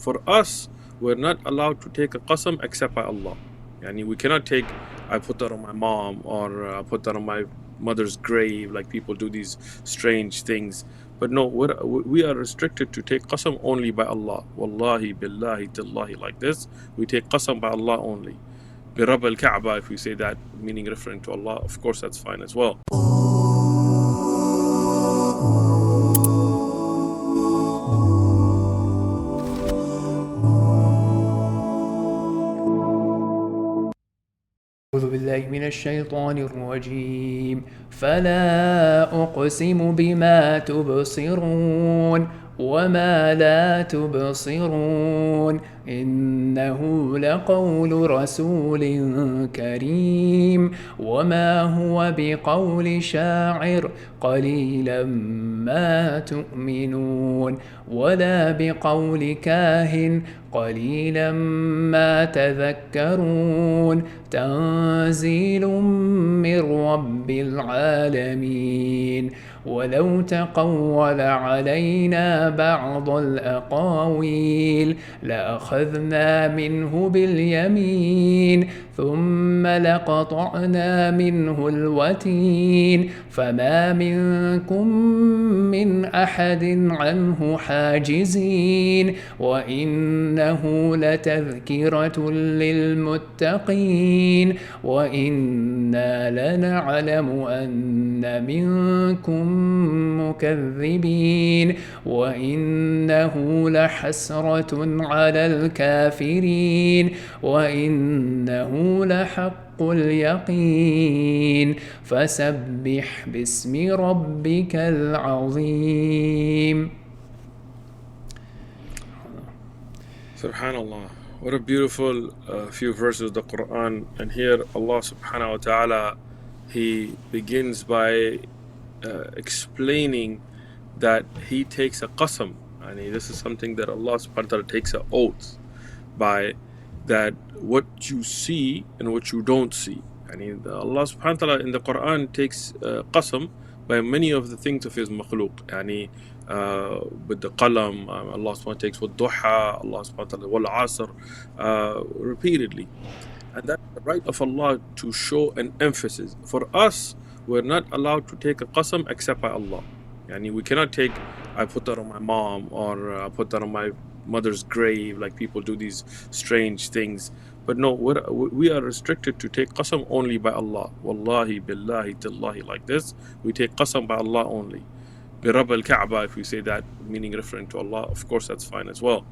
For us, we're not allowed to take a qasam except by Allah. Yani we cannot take, I put that on my mom, or I put that on my mother's grave, like people do these strange things. But no, we are restricted to take qasam only by Allah. Wallahi, billahi, tillahi, like this. We take qasam by Allah only. Bi Rabb al-Kaaba, if we say that, meaning referring to Allah, of course that's fine as well. أعوذ بالله من الشيطان الرجيم فلا أقسم بما تبصرون وما لا تبصرون إنه لقول رسول كريم وما هو بقول شاعر قليلا ما تؤمنون ولا بقول كاهن قليلا ما تذكرون تنزيل من رب العالمين ولو تقول علينا بعض الأقاويل لأخذنا منه باليمين ثم لقطعنا منه الوتين فما منكم من أحد عنه حاجزين وإنه لتذكرة للمتقين وإنا لنعلم أن منكم مكذبين وإنه لحسرة على الكافرين وإنه لحق اليقين فسبح باسم ربك العظيم. Subhanallah, what a beautiful few verses of the Quran. And here Allah subhanahu wa ta'ala, He begins by explaining that He takes a qasam. And this is something that Allah subhanahu wa ta'ala takes an oath by, that what you see and what you don't see. And Allah subhanahu wa ta'ala in the Quran takes qasam by many of the things of His makhluk. With the qalam, Allah subhanahu wa ta'ala takes with duha, Allah subhanahu wa ta'ala wal asr, repeatedly. And that's the right of Allah to show an emphasis. For us, we're not allowed to take a qasam except by Allah. We cannot take, I put that on my mom, or I put that on my mother's grave, like people do these strange things. But no, we are restricted to take qasam only by Allah. Wallahi, billahi, tillahi, like this. We take qasam by Allah only. Bi Rabb al-Kaaba, if we say that, meaning referring to Allah, of course that's fine as well.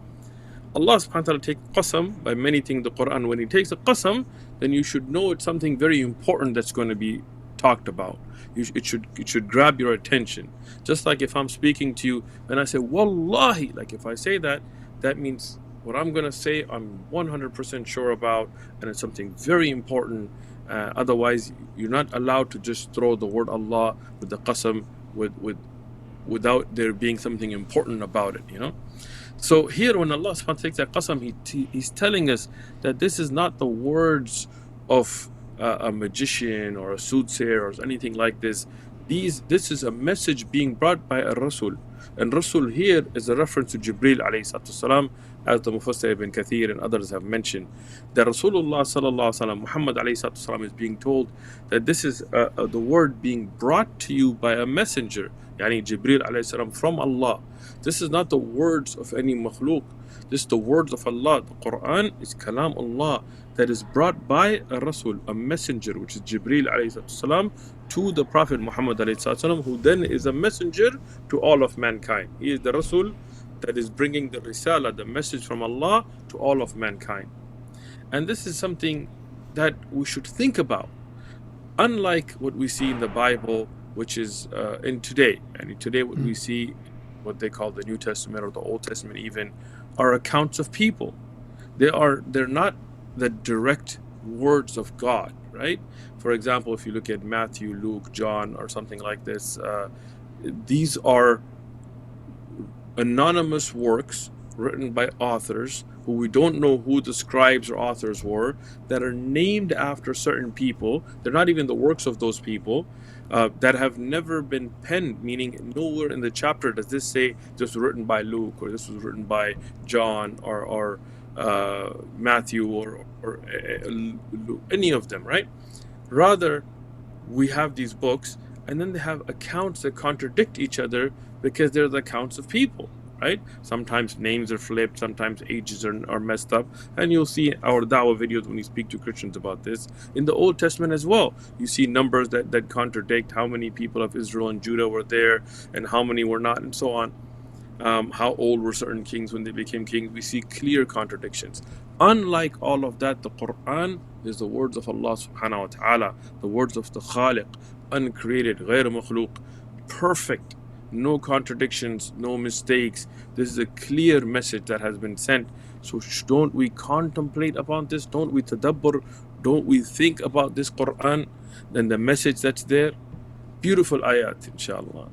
Allah subhanahu wa ta'ala takes qasam by many things in the Quran. When He takes a qasam, then you should know it's something very important that's going to be talked about. It should grab your attention. Just like if I'm speaking to you and I say wallahi, like if I say that, that means what I'm going to say I'm 100% sure about, and it's something very important. Otherwise, you're not allowed to just throw the word Allah with the qasam without there being something important about it, So here when Allah subhanahu wa ta'ala takes that qasam, He's telling us that this is not the words of a magician or a soothsayer or anything like this. This is a message being brought by a Rasul. And Rasul here is a reference to Jibreel alayhi salatu wasalam, as the Mufassir ibn Kathir and others have mentioned. That Rasulullah sallallahu alaihi wasallam, Muhammad alayhi salatu wasalam, is being told that this is the word being brought to you by a messenger, Jibreel alayhi salam, from Allah. This is not the words of any makhluk. This is the words of Allah. The Quran is kalam Allah that is brought by a Rasul, a messenger, which is Jibreel alayhi salam, to the Prophet Muhammad alayhi salam, who then is a messenger to all of mankind. He is the Rasul that is bringing the risala, the message from Allah, to all of mankind. And this is something that we should think about. Unlike what we see in the Bible, which is in today. And today what we see, what they call the New Testament or the Old Testament even, are accounts of people. They're not the direct words of God, right? For example, if you look at Matthew, Luke, John, or something like this, these are anonymous works written by authors who we don't know who the scribes or authors were, that are named after certain people. They're not even the works of those people, that have never been penned, meaning nowhere in the chapter does this say this was written by Luke, or this was written by John, or Matthew, or any of them, right? Rather, we have these books, and then they have accounts that contradict each other because they're the accounts of people, right? Sometimes names are flipped, sometimes ages are messed up, and you'll see our da'wah videos when we speak to Christians about this. In the Old Testament as well, you see numbers that contradict how many people of Israel and Judah were there and how many were not, and so on. How old were certain kings when they became kings? We see clear contradictions. Unlike all of that, the Quran is the words of Allah subhanahu wa ta'ala, the words of the Khaliq, uncreated, غير مخلوق, perfect, no contradictions, no mistakes. This is a clear message that has been sent. So don't we contemplate upon this? Don't we tadabbur? Don't we think about this Quran and the message that's there? Beautiful ayat, inshallah.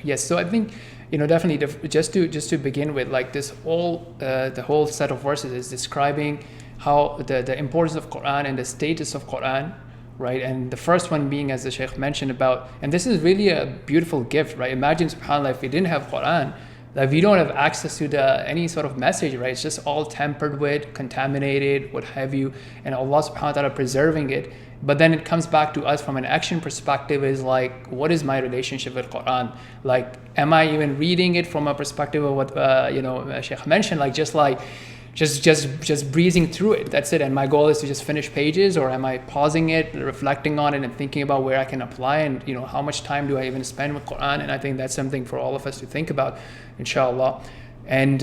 Yes, so I think, definitely just to begin with, like this whole the whole set of verses is describing how the importance of Quran and the status of Quran, right? And the first one being, as the Shaykh mentioned about, and this is really a beautiful gift, right? Imagine, subhanAllah, if we didn't have Quran, like we don't have access to any sort of message, right? It's just all tampered with, contaminated, what have you, and Allah subhanahu wa ta'ala preserving it. But then it comes back to us from an action perspective, is like, what is my relationship with Quran? Like, am I even reading it from a perspective of what Shaykh mentioned, like just breezing through it, that's it, and my goal is to just finish pages, or am I pausing it, reflecting on it, and thinking about where I can apply, and how much time do I even spend with Quran? And I think that's something for all of us to think about, inshallah. And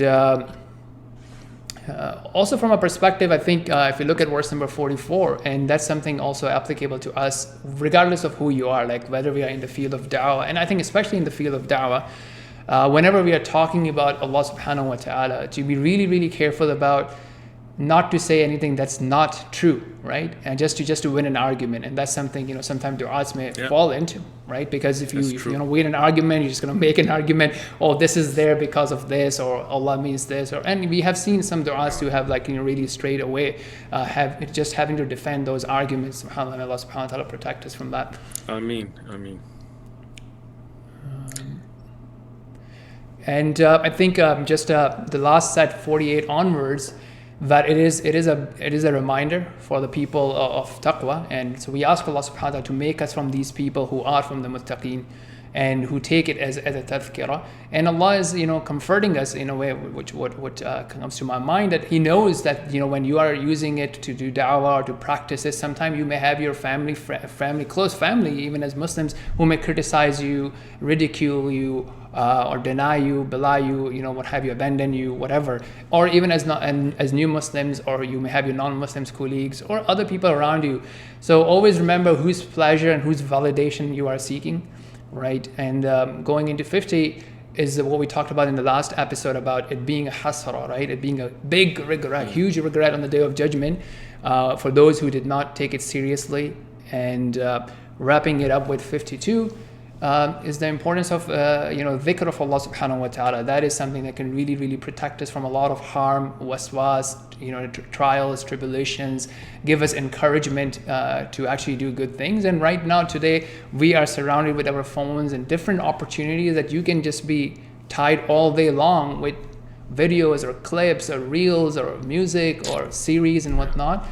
also from a perspective, I think if you look at verse number 44, and that's something also applicable to us regardless of who you are, like whether we are in the field of da'wah, and I think especially in the field of da'wah, whenever we are talking about Allah subhanahu wa ta'ala, to be really, really careful about not to say anything that's not true, right? And just to win an argument. And that's something, sometimes du'ats may fall into, right? Because if you win an argument, you're just going to make an argument, oh, this is there because of this, or Allah means this, and we have seen some du'ats who have really straight away having to defend those arguments. SubhanAllah, Allah subhanahu wa ta'ala protect us from that. Ameen. And I think just the last set 48 onwards, that it is a reminder for the people of taqwa. And so we ask Allah subhanahu wa ta'ala to make us from these people who are from the muttaqeen and who take it as a tadhkirah. And Allah is comforting us in a way which comes to my mind, that He knows that when you are using it to do da'wah or to practice it, sometimes you may have your family, close family, even as Muslims, who may criticize you, ridicule you, or deny you, belie you, what have you, abandon you, whatever. Or even as new Muslims, or you may have your non-Muslims colleagues or other people around you. So always remember whose pleasure and whose validation you are seeking, right? And going into 50 is what we talked about in the last episode, about it being a hasra, right? It being a big regret, huge regret on the Day of Judgment for those who did not take it seriously. And wrapping it up with 52 is the importance of dhikr of Allah subhanahu wa ta'ala. That is something that can really, really protect us from a lot of harm, waswas, trials, tribulations, give us encouragement to actually do good things. And right now, today, we are surrounded with our phones and different opportunities that you can just be tied all day long with videos or clips or reels or music or series and whatnot.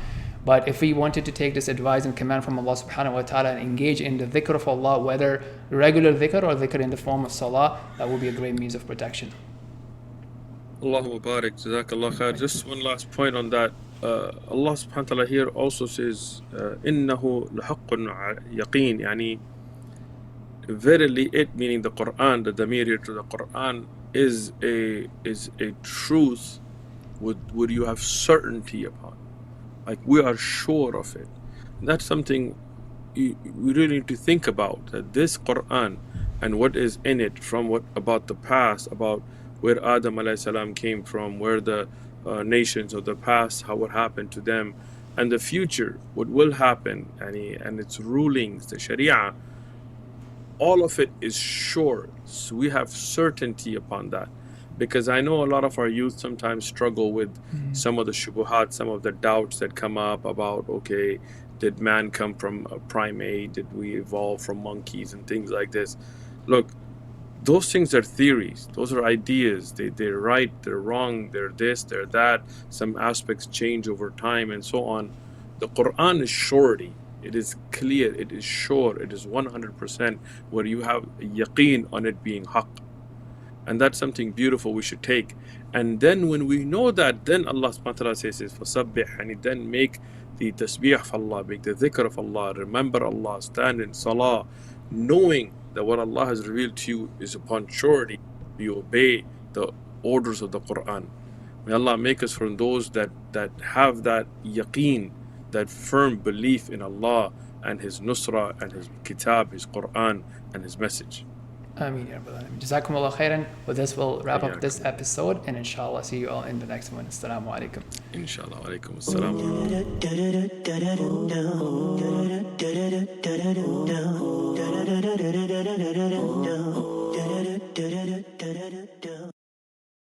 But if we wanted to take this advice and command from Allah subhanahu wa ta'ala and engage in the dhikr of Allah, whether regular dhikr or dhikr in the form of salah, that will be a great means of protection. Allahu Barak, Jazakallah khair. Just one last point on that. Allah subhanahu wa ta'ala here also says, إِنَّهُ لَحَقٌّ يَقِينٌ, yani verily it, meaning the Quran, the damir here to the Quran, is a truth would you have certainty upon. Like, we are sure of it. That's something we really need to think about, that this Quran and what is in it, from about the past, about where Adam alayhi salam came from, where the nations of the past, how what happened to them, and the future, what will happen, and its rulings, the Sharia, all of it is sure. So we have certainty upon that. Because I know a lot of our youth sometimes struggle with some of the shubuhat, some of the doubts that come up about, okay, did man come from a primate? Did we evolve from monkeys and things like this? Look, those things are theories. Those are ideas. They're right, they're wrong, they're this, they're that. Some aspects change over time and so on. The Quran is surety. It is clear, it is sure, it is 100% where you have yaqeen on it being haqq. And that's something beautiful we should take. And then when we know that, then Allah subhanahu wa ta'ala says, فَصَبِّحْ, and then make the tasbih of Allah, make the dhikr of Allah, remember Allah, stand in salah, knowing that what Allah has revealed to you is upon surety. You obey the orders of the Quran. May Allah make us from those that have that yaqeen, that firm belief in Allah and His nusra and His kitab, His Quran and His message. Ameen ya Rabbal Alameen. Jazakumullah khairan. With this, we'll wrap up Hayyakum. this episode, and inshallah, see you all in the next one. Assalamu alaikum. Inshallah. Alaikum assalam. Wa rahmatullah.